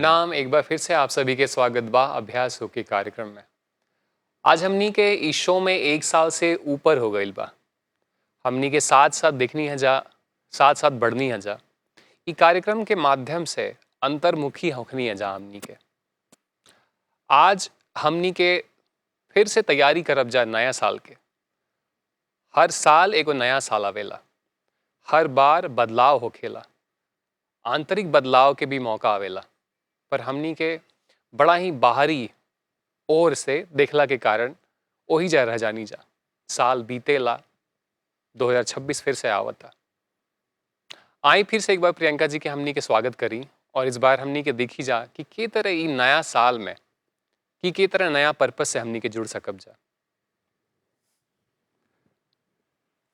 प्रणाम। एक बार फिर से आप सभी के स्वागत बा अभ्यास हो के कार्यक्रम में। आज हमनी के इस शो में 1 साल से ऊपर हो गईल बा। हमनी के साथ साथ दिखनी है जा, साथ साथ बढ़नी है जा। ई कार्यक्रम के माध्यम से अंतर्मुखी होखनी है जा हमनी के। आज हमनी के फिर से तैयारी करब जा नया साल के। हर साल एगो नया साल आवेला, हर बार बदलाव होखेला, आंतरिक बदलाव के भी मौका आवेला, पर हमनी के बड़ा ही बाहरी ओर से देखला के कारण वही जा रह जानी जा। साल बीतेला, 2026 फिर से आवता। आई फिर से एक बार प्रियंका जी के हमनी के स्वागत करी और इस बार हमनी के देखी जा कि के तरह ई नया साल में कि के तरह नया पर्पस से हमनी के जुड़ सकब जा।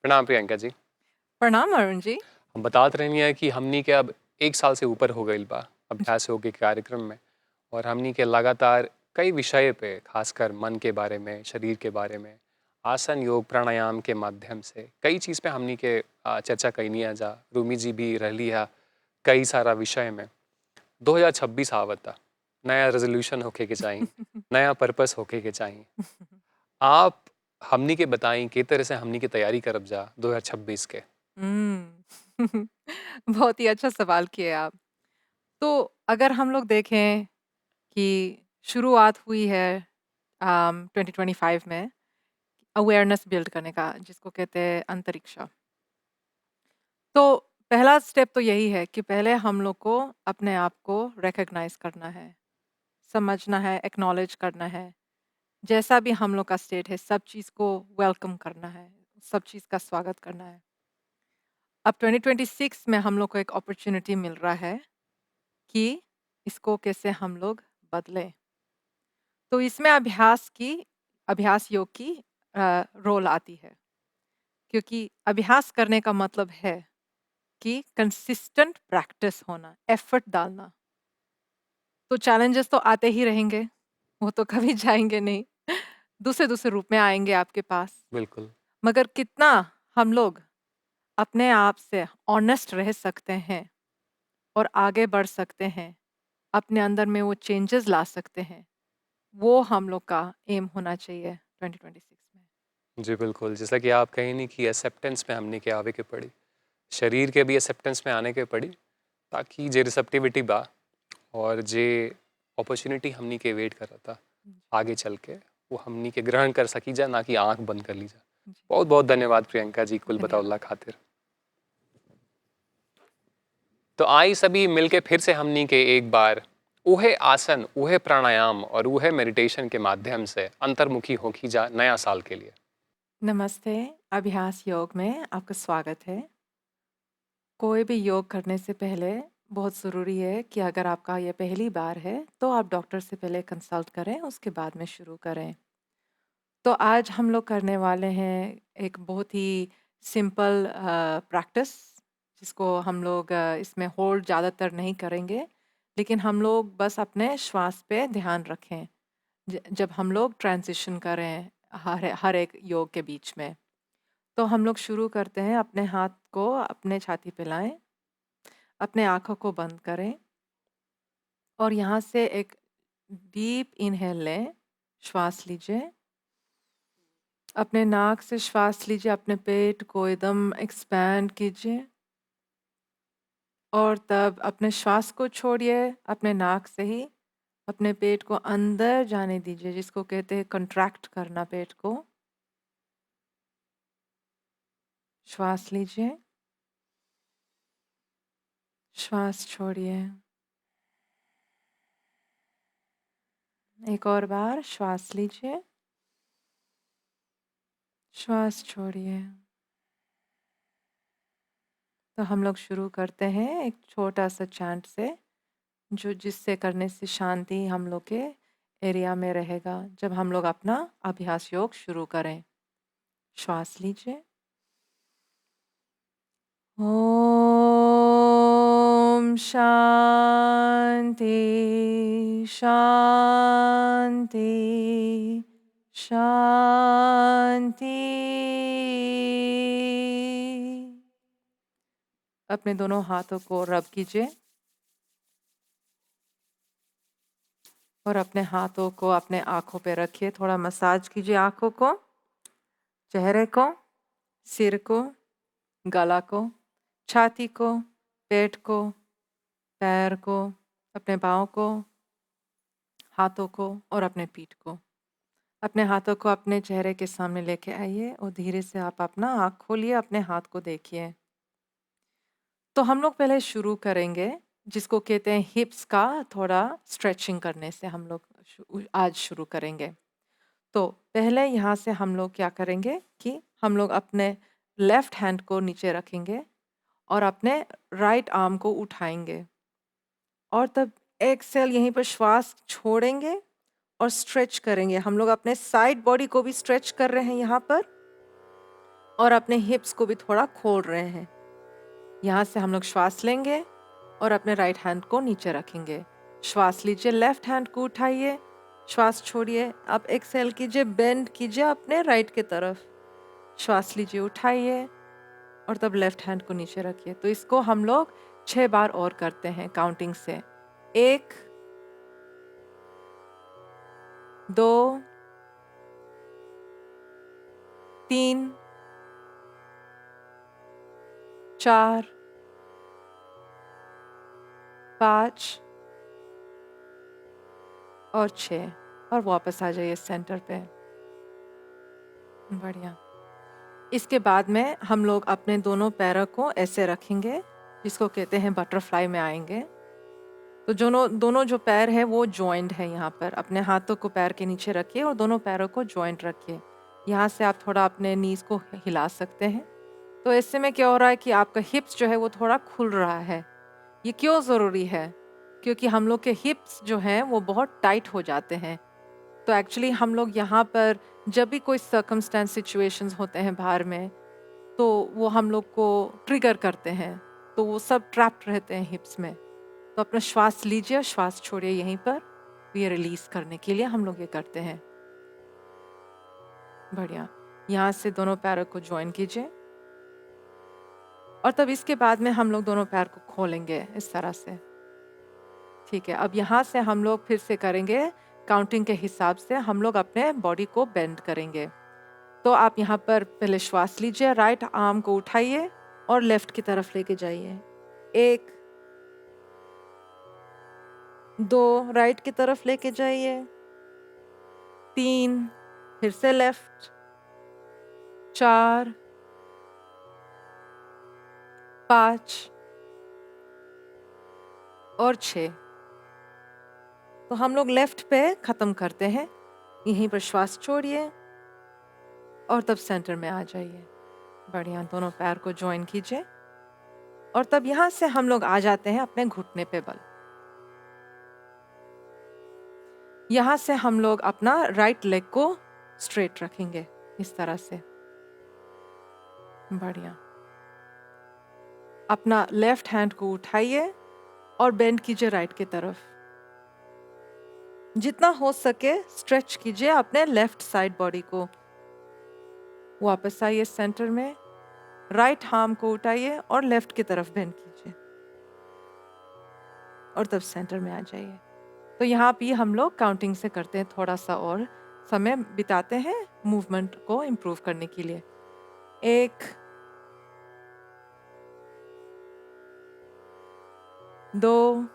प्रणाम प्रियंका जी। प्रणाम अरुण जी। हम बतात रहनी है कि हमनी के अब 1 साल से ऊपर हो गईल बा जी। अभ्यास योग के कार्यक्रम में, और हमनी के लगातार कई विषय पे, खासकर मन के बारे में, शरीर के बारे में, आसन योग प्राणायाम के माध्यम से कई चीज़ पे हमनी के चर्चा कैनी है जा। रूमी जी भी रहली है कई सारा विषय में। 2026 आवता, नया रेजोल्यूशन होके के चाहिए, नया पर्पस होके के चाहिए। आप हमनी के बताई के तरह से हमनी की तैयारी करब जा 2026 के। हम्म। बहुत ही अच्छा सवाल किए आप। तो अगर हम लोग देखें कि शुरुआत हुई है 2025 में अवेयरनेस बिल्ड करने का, जिसको कहते हैं अंतरिक्षा। तो पहला स्टेप तो यही है कि पहले हम लोग को अपने आप को रिकॉग्नाइज करना है, समझना है, एक्नॉलेज करना है। जैसा भी हम लोग का स्टेट है, सब चीज़ को वेलकम करना है, सब चीज़ का स्वागत करना है। अब 2026 में हम लोग को एक अपॉर्चुनिटी मिल रहा है कि इसको कैसे हम लोग बदलें। तो इसमें अभ्यास योग की रोल आती है, क्योंकि अभ्यास करने का मतलब है कि कंसिस्टेंट प्रैक्टिस होना, एफर्ट डालना। तो चैलेंजेस तो आते ही रहेंगे, वो तो कभी जाएंगे नहीं। दूसरे दूसरे रूप में आएंगे आपके पास। बिल्कुल। मगर कितना हम लोग अपने आप से ऑनेस्ट रह सकते हैं और आगे बढ़ सकते हैं, अपने अंदर में वो चेंजेस ला सकते हैं, वो हम लोग का एम होना चाहिए 2026 में। जी बिल्कुल, जैसा कि आप कहीं नहीं कि एक्सेप्टेंस में हमने के आवे के पड़ी, शरीर के भी एक्सेप्टेंस में आने के पड़ी, ताकि जे रिसेप्टिविटी बा और जे अपॉर्चुनिटी हमनी के वेट कर रहा था जी। आगे चल के, वो हमनी के ग्रहण कर सकी जा, ना कि आंख बंद कर ली जा। जी। बहुत बहुत धन्यवाद प्रियंका जी कुल धन्यवाद। बतौला खातिर। तो आई सभी मिलके फिर से हमनी के एक बार उहे आसन, उहे प्राणायाम और उहे मेडिटेशन के माध्यम से अंतर्मुखी होखी जा नया साल के लिए। नमस्ते। अभ्यास योग में आपका स्वागत है। कोई भी योग करने से पहले बहुत ज़रूरी है कि अगर आपका ये पहली बार है तो आप डॉक्टर से पहले कंसल्ट करें, उसके बाद में शुरू करें। तो आज हम लोग करने वाले हैं एक बहुत ही सिंपल प्रैक्टिस, जिसको हम लोग इसमें होल्ड ज़्यादातर नहीं करेंगे, लेकिन हम लोग बस अपने श्वास पे ध्यान रखें जब हम लोग ट्रांजिशन करें हर एक योग के बीच में। तो हम लोग शुरू करते हैं। अपने हाथ को अपने छाती पे लाएं, अपने आँखों को बंद करें और यहाँ से एक डीप इनहेल लें, श्वास लीजिए। अपने नाक से श्वास लीजिए, अपने पेट को एकदम एक्सपैंड कीजिए और तब अपने श्वास को छोड़िए। अपने नाक से ही अपने पेट को अंदर जाने दीजिए, जिसको कहते हैं कंट्रैक्ट करना पेट को। श्वास लीजिए, श्वास छोड़िए। एक और बार श्वास लीजिए, श्वास छोड़िए। तो हम लोग शुरू करते हैं एक छोटा सा चैंट से, जिससे करने से शांति हम लोग के एरिया में रहेगा जब हम लोग अपना अभ्यास योग शुरू करें। श्वास लीजिए। ओम शांति शांति शांति। अपने दोनों हाथों को रब कीजिए। और अपने हाथों को अपने आँखों पे रखिए, थोड़ा मसाज कीजिए आँखों को, चेहरे को, सिर को, गला को, छाती को, पेट को, पैर को, अपने पाँव को, हाथों को और अपने पीठ को। अपने हाथों को अपने चेहरे के सामने लेके आइए और धीरे से आप अपना आँख खोलिए, अपने हाथ को देखिए। तो हम लोग पहले शुरू करेंगे, जिसको कहते हैं हिप्स का थोड़ा स्ट्रेचिंग करने से हम लोग आज शुरू करेंगे। तो पहले यहाँ से हम लोग क्या करेंगे कि हम लोग अपने लेफ्ट हैंड को नीचे रखेंगे और अपने राइट आर्म को उठाएंगे और तब एक्सेल यहीं पर श्वास छोड़ेंगे और स्ट्रेच करेंगे। हम लोग अपने साइड बॉडी को भी स्ट्रेच कर रहे हैं यहाँ पर और अपने हिप्स को भी थोड़ा खोल रहे हैं। यहाँ से हम लोग श्वास लेंगे और अपने राइट हैंड को नीचे रखेंगे। श्वास लीजिए, लेफ्ट हैंड को उठाइए, श्वास छोड़िए, आप एक्सेल कीजिए, बेंड कीजिए अपने राइट की तरफ। श्वास लीजिए, उठाइए और तब लेफ्ट हैंड को नीचे रखिए। तो इसको हम लोग 6 बार और करते हैं काउंटिंग से। 1 2 3 4 5 और 6 और वापस आ जाइए सेंटर पे। बढ़िया। इसके बाद में हम लोग अपने दोनों पैरों को ऐसे रखेंगे, जिसको कहते हैं बटरफ्लाई में आएंगे। तो दोनों दोनों जो पैर है वो जॉइंट है यहाँ पर। अपने हाथों को पैर के नीचे रखिए और दोनों पैरों को जॉइंट रखिए। यहाँ से आप थोड़ा अपने नीज को हिला सकते हैं। तो इससे में क्या हो रहा है कि आपका हिप्स जो है वो थोड़ा खुल रहा है। ये क्यों ज़रूरी है? क्योंकि हम लोग के हिप्स जो हैं वो बहुत टाइट हो जाते हैं। तो एक्चुअली हम लोग यहाँ पर जब भी कोई सर्कमस्टेंस सिचुएशंस होते हैं बाहर में, तो वो हम लोग को ट्रिगर करते हैं, तो वो सब ट्रैप्ड रहते हैं हिप्स में। तो अपना श्वास लीजिए और श्वास छोड़िए यहीं पर। ये रिलीज करने के लिए हम लोग ये करते हैं। बढ़िया। यहाँ से दोनों पैरों को ज्वाइन कीजिए और तब इसके बाद में हम लोग दोनों पैर को खोलेंगे इस तरह से। ठीक है, अब यहाँ से हम लोग फिर से करेंगे काउंटिंग के हिसाब से। हम लोग अपने बॉडी को बेंड करेंगे। तो आप यहाँ पर पहले श्वास लीजिए, राइट आर्म को उठाइए और लेफ्ट की तरफ लेके जाइए। 1 2 राइट की तरफ लेके जाइए, 3 फिर से लेफ्ट, 4 5 और 6। तो हम लोग लेफ्ट पे खत्म करते हैं। यहीं पर श्वास छोड़िए और तब सेंटर में आ जाइए। बढ़िया, दोनों पैर को ज्वाइन कीजिए और तब यहाँ से हम लोग आ जाते हैं अपने घुटने पे बल। यहाँ से हम लोग अपना राइट लेग को स्ट्रेट रखेंगे इस तरह से। बढ़िया। अपना लेफ्ट हैंड को उठाइए और बेंड कीजिए राइट की तरफ। जितना हो सके स्ट्रेच कीजिए अपने लेफ्ट साइड बॉडी को। वापस आइए सेंटर में, राइट आर्म को उठाइए और लेफ्ट की तरफ बेंड कीजिए और तब सेंटर में आ जाइए। तो यहाँ भी हम लोग काउंटिंग से करते हैं, थोड़ा सा और समय बिताते हैं मूवमेंट को इम्प्रूव करने के लिए। 1 2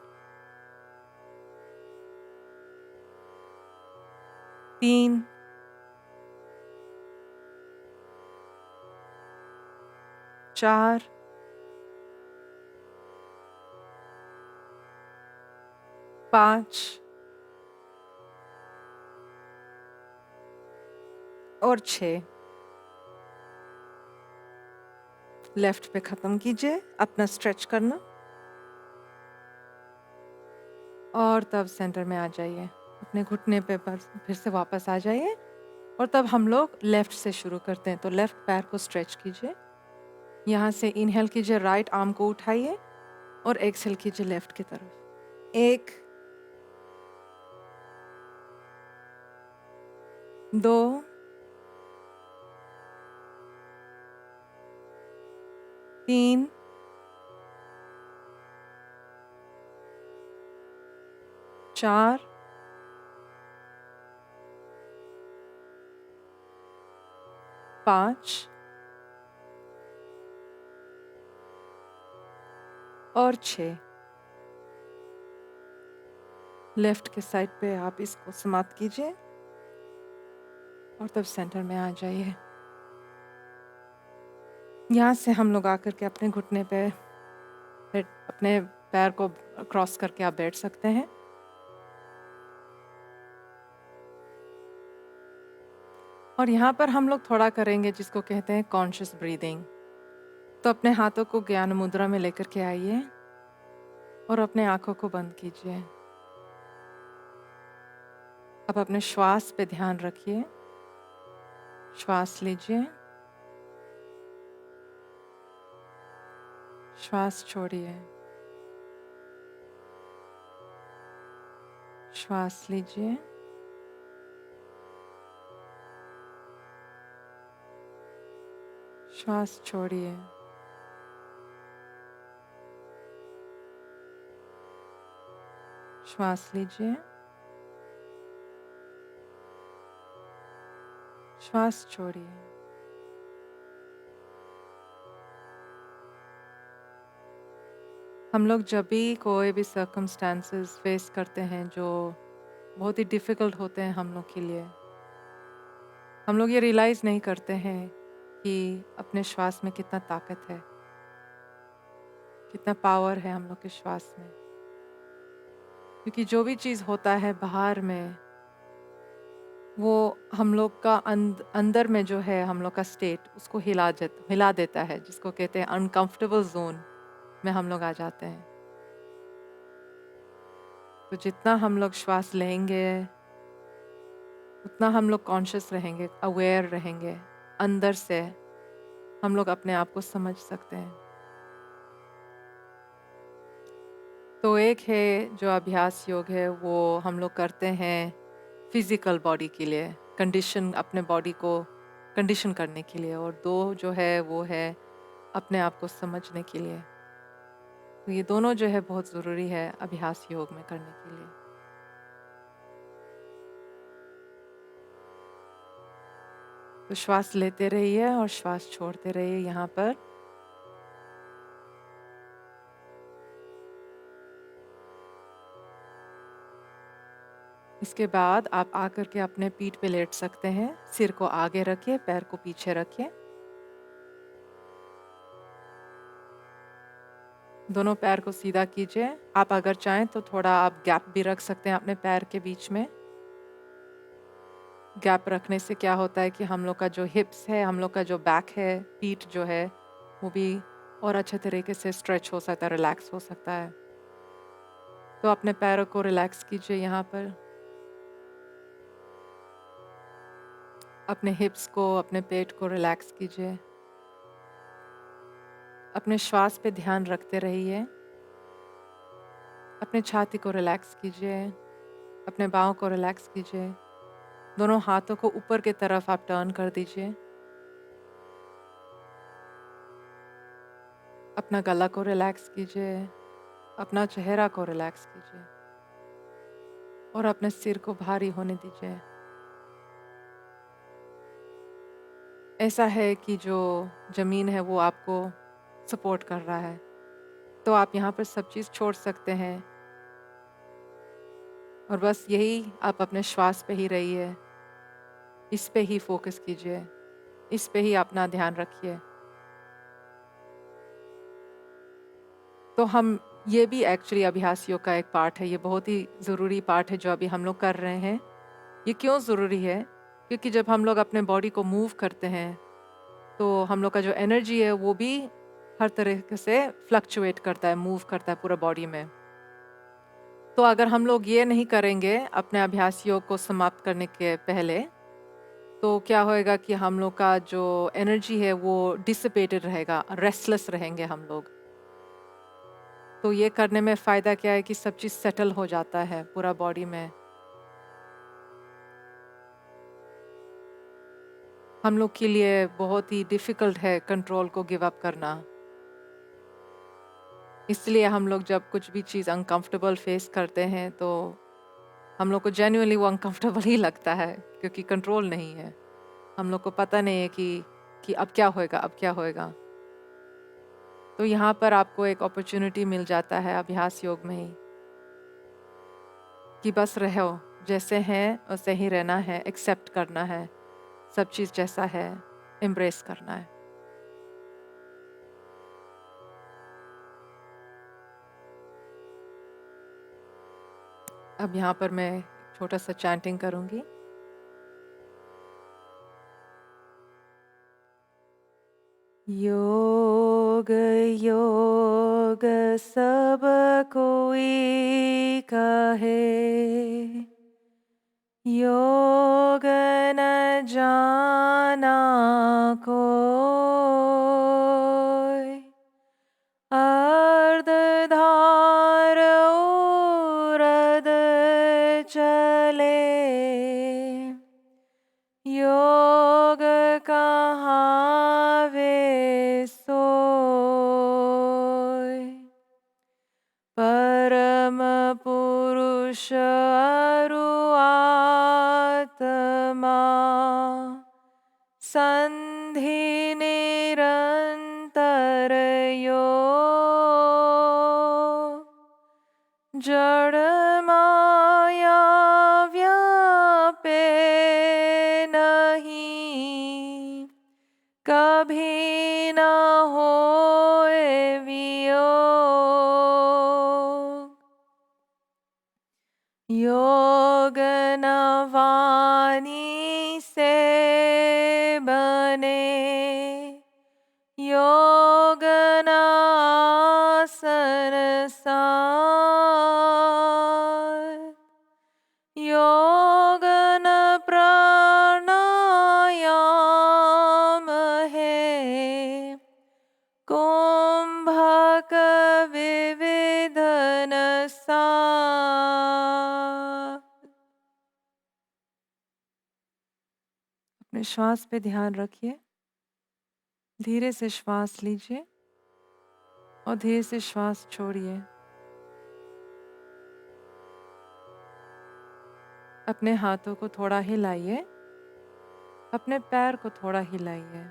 3 4 5 और 6। लेफ्ट पे खत्म कीजिए अपना स्ट्रेच करना और तब सेंटर में आ जाइए। अपने घुटने पे पर फिर से वापस आ जाइए और तब हम लोग लेफ्ट से शुरू करते हैं। तो लेफ्ट पैर को स्ट्रेच कीजिए। यहाँ से इनहेल कीजिए, राइट आर्म को उठाइए और एक्सहेल कीजिए लेफ्ट की तरफ। 1 2 3 4 5 और 6। लेफ्ट के साइड पे आप इसको समाप्त कीजिए और तब सेंटर में आ जाइए। यहाँ से हम लोग आकर के अपने घुटने पे अपने पैर को क्रॉस करके आप बैठ सकते हैं। और यहाँ पर हम लोग थोड़ा करेंगे जिसको कहते हैं कॉन्शियस ब्रीदिंग। तो अपने हाथों को ज्ञान मुद्रा में लेकर के आइए और अपने आंखों को बंद कीजिए। अब अपने श्वास पे ध्यान रखिए। श्वास लीजिए, श्वास छोड़िए। श्वास लीजिए, श्वास छोड़िए। श्वास लीजिए, श्वास छोड़िए। हम लोग जब भी कोई भी सर्कमस्टांसेस फेस करते हैं जो बहुत ही डिफ़िकल्ट होते हैं हम लोग के लिए, हम लोग ये रियलाइज़ नहीं करते हैं कि अपने श्वास में कितना ताकत है, कितना पावर है हम लोग के श्वास में। क्योंकि जो भी चीज़ होता है बाहर में, वो हम लोग का अंदर में जो है हम लोग का स्टेट उसको हिला देता है, जिसको कहते हैं अनकंफर्टेबल जोन में हम लोग आ जाते हैं। तो जितना हम लोग श्वास लेंगे उतना हम लोग कॉन्शियस रहेंगे, अवेयर रहेंगे। अंदर से हम लोग अपने आप को समझ सकते हैं। तो एक है जो अभ्यास योग है वो हम लोग करते हैं फिजिकल बॉडी के लिए, कंडीशन अपने बॉडी को कंडीशन करने के लिए, और 2 जो है वो है अपने आप को समझने के लिए। तो ये दोनों जो है बहुत ज़रूरी है अभ्यास योग में करने के लिए। तो श्वास लेते रहिए और श्वास छोड़ते रहिए यहाँ पर। इसके बाद आप आकर के अपने पीठ पे लेट सकते हैं। सिर को आगे रखिए, पैर को पीछे रखिए। दोनों पैर को सीधा कीजिए। आप अगर चाहें तो थोड़ा आप गैप भी रख सकते हैं अपने पैर के बीच में। गैप रखने से क्या होता है कि हम लोग का जो हिप्स है, हम लोग का जो बैक है, पीठ जो है, वो भी और अच्छे तरीके से स्ट्रेच हो सकता है, रिलैक्स हो सकता है। तो अपने पैरों को रिलैक्स कीजिए यहाँ पर। अपने हिप्स को, अपने पेट को रिलैक्स कीजिए। अपने श्वास पे ध्यान रखते रहिए। अपने छाती को रिलैक्स कीजिए। अपने बाहों को रिलैक्स कीजिए। दोनों हाथों को ऊपर की तरफ आप टर्न कर दीजिए। अपना गला को रिलैक्स कीजिए। अपना चेहरा को रिलैक्स कीजिए और अपने सिर को भारी होने दीजिए। ऐसा है कि जो ज़मीन है वो आपको सपोर्ट कर रहा है। तो आप यहाँ पर सब चीज़ छोड़ सकते हैं और बस यही आप अपने श्वास पे ही रहिए। इस पे ही फोकस कीजिए। इस पे ही अपना ध्यान रखिए। तो हम ये भी एक्चुअली अभ्यास योग का एक पार्ट है। ये बहुत ही ज़रूरी पार्ट है जो अभी हम लोग कर रहे हैं। ये क्यों ज़रूरी है? क्योंकि जब हम लोग अपने बॉडी को मूव करते हैं तो हम लोग का जो एनर्जी है वो भी हर तरीके से फ्लक्चुएट करता है, मूव करता है पूरा बॉडी में। तो अगर हम लोग ये नहीं करेंगे अपने अभ्यास योग को समाप्त करने के पहले, तो क्या होएगा कि हम लोग का जो एनर्जी है वो डिसिपेटेड रहेगा, रेस्टलेस रहेंगे हम लोग। तो ये करने में फ़ायदा क्या है कि सब चीज़ सेटल हो जाता है पूरा बॉडी में। हम लोग के लिए बहुत ही डिफ़िकल्ट है कंट्रोल को गिव अप करना। इसलिए हम लोग जब कुछ भी चीज़ अनकंफर्टेबल फेस करते हैं तो हम लोग को जेन्युइनली वो अनकंफर्टेबल ही लगता है, क्योंकि कंट्रोल नहीं है। हम लोग को पता नहीं है कि कि अब क्या होएगा, अब क्या होएगा। तो यहाँ पर आपको एक अपॉर्चुनिटी मिल जाता है अभ्यास योग में ही कि बस रहो, जैसे हैं वैसे ही रहना है, एक्सेप्ट करना है, सब चीज़ जैसा है एम्ब्रेस करना है। अब यहाँ पर मैं छोटा सा चैंटिंग करूँगी। योग योग सब कोई कहे, योग न जाना कोई, अर्ध धार उरद चले, योग कहावे सोय, परम पुरुष अरु आत्मा, संधि निरंतर योग, जड़ माया व्यापे नहीं, कभी न होए वियोग, योग न वाणी से बने, योग न आसन सार, योग न प्राणायाम है, कुंभक विविधन सार। अपने श्वास पे ध्यान रखिए, धीरे से श्वास लीजिए और धीरे से श्वास छोड़िए। अपने हाथों को थोड़ा हिलाइए, अपने पैर को थोड़ा हिलाइए।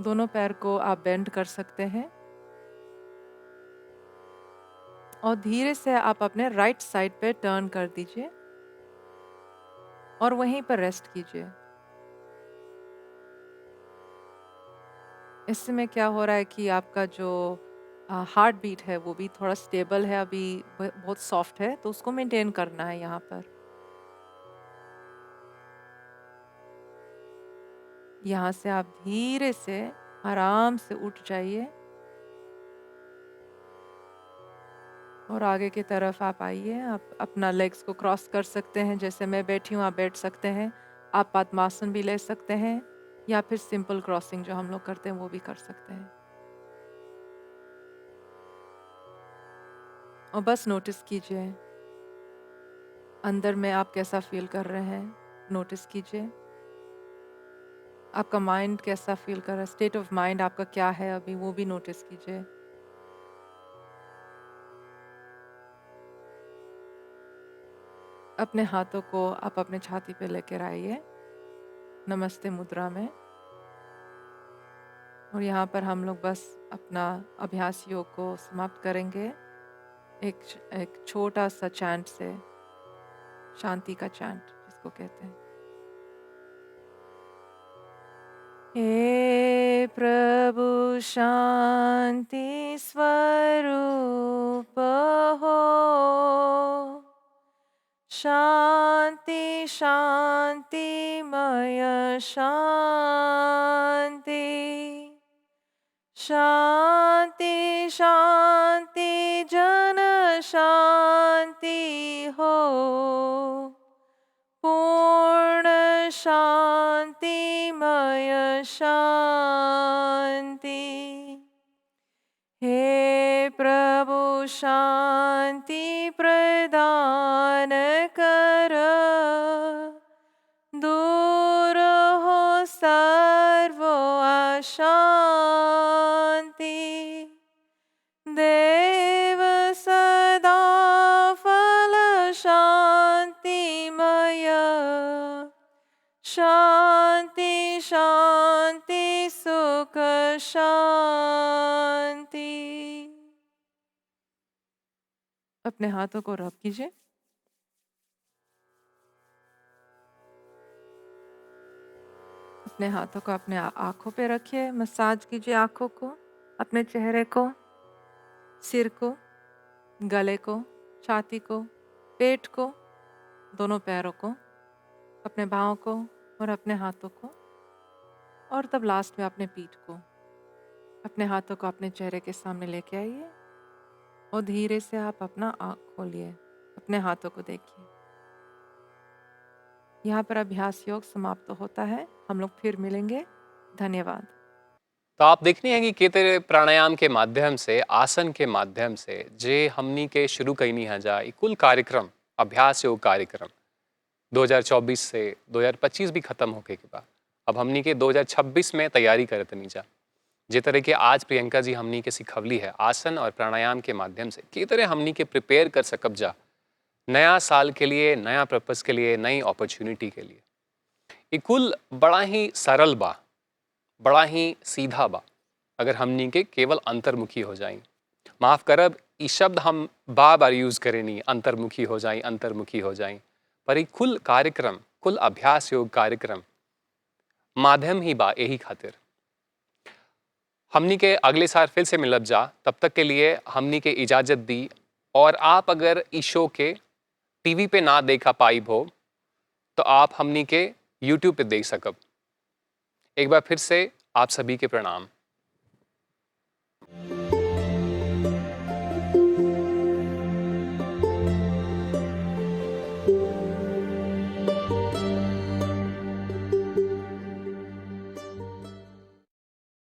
दोनों पैर को आप बेंड कर सकते हैं और धीरे से आप अपने राइट साइड पे टर्न कर दीजिए और वहीं पर रेस्ट कीजिए। इससे में क्या हो रहा है कि आपका जो हार्ट बीट है वो भी थोड़ा स्टेबल है, अभी बहुत सॉफ्ट है, तो उसको मेंटेन करना है यहाँ पर। यहाँ से आप धीरे से आराम से उठ जाइए और आगे की तरफ आप आइए। आप अपना लेग्स को क्रॉस कर सकते हैं, जैसे मैं बैठी हूँ आप बैठ सकते हैं। आप पद्मासन भी ले सकते हैं या फिर सिंपल क्रॉसिंग जो हम लोग करते हैं वो भी कर सकते हैं। और बस नोटिस कीजिए अंदर में आप कैसा फील कर रहे हैं, नोटिस कीजिए। आपका माइंड कैसा फील कर रहा है, स्टेट ऑफ माइंड आपका क्या है अभी, वो भी नोटिस कीजिए। अपने हाथों को आप अपने छाती पे लेकर आइए नमस्ते मुद्रा में, और यहाँ पर हम लोग बस अपना अभ्यास योग को समाप्त करेंगे एक छोटा सा चैंट से, शांति का चैंट जिसको कहते हैं। हे प्रभु शांति स्वरूप हो, शांति शांतिमय शांति, शांति शांति जन शांति हो, पूर्ण शांतिमय शांति। हे प्रभु शांति प्रदान कर, दूर हो सर्व अशांति, देव सदा फल शांतिमय शांति। सुख शांति। अपने हाथों को रब कीजिए। अपने हाथों को अपने आंखों पे रखिए, मसाज कीजिए आंखों को, अपने चेहरे को, सिर को, गले को, छाती को, पेट को, दोनों पैरों को, अपने पाँव को और अपने हाथों को, और तब लास्ट में अपने पीठ को। अपने हाथों को अपने चेहरे के सामने लेके आइए और धीरे से आप अपना आँख खोलिए, अपने हाथों को देखिए। यहाँ पर अभ्यास योग समाप्त होता है। हम लोग फिर मिलेंगे। धन्यवाद। तो आप देखनी है कि केतरे प्राणायाम के माध्यम से, आसन के माध्यम से जे हमनी के शुरू कैनी है जा ई कुल कार्यक्रम, अभ्यास योग कार्यक्रम 2024 से 2025 भी खत्म होके के बाद अब हमनी के 2026 में तैयारी करतनी जा। जे तरह के आज प्रियंका जी हमनी के सिखवली है आसन और प्राणायाम के माध्यम से के तरह हमनी के प्रिपेयर कर सकब जा नया साल के लिए, नया पर्पस के लिए, नई अपॉर्चुनिटी के लिए। ये कुल बड़ा ही सरल बा, बड़ा ही सीधा बा अगर हमनी के केवल अंतर्मुखी हो जाए। माफ़ करब ई शब्द हम बार बार यूज़ करें नहीं, अंतर्मुखी हो जाए, अंतर्मुखी हो जाए, पर ये कुल कार्यक्रम, कुल अभ्यास योग कार्यक्रम माध्यम ही बा यही खातिर। हमनी के अगले साल फिर से मिलब जा, तब तक के लिए हमनी के इजाज़त दी। और आप अगर इस शो के टीवी पे ना देखा पाई हो तो आप हमनी के यूट्यूब पे देख सकब। एक बार फिर से आप सभी के प्रणाम।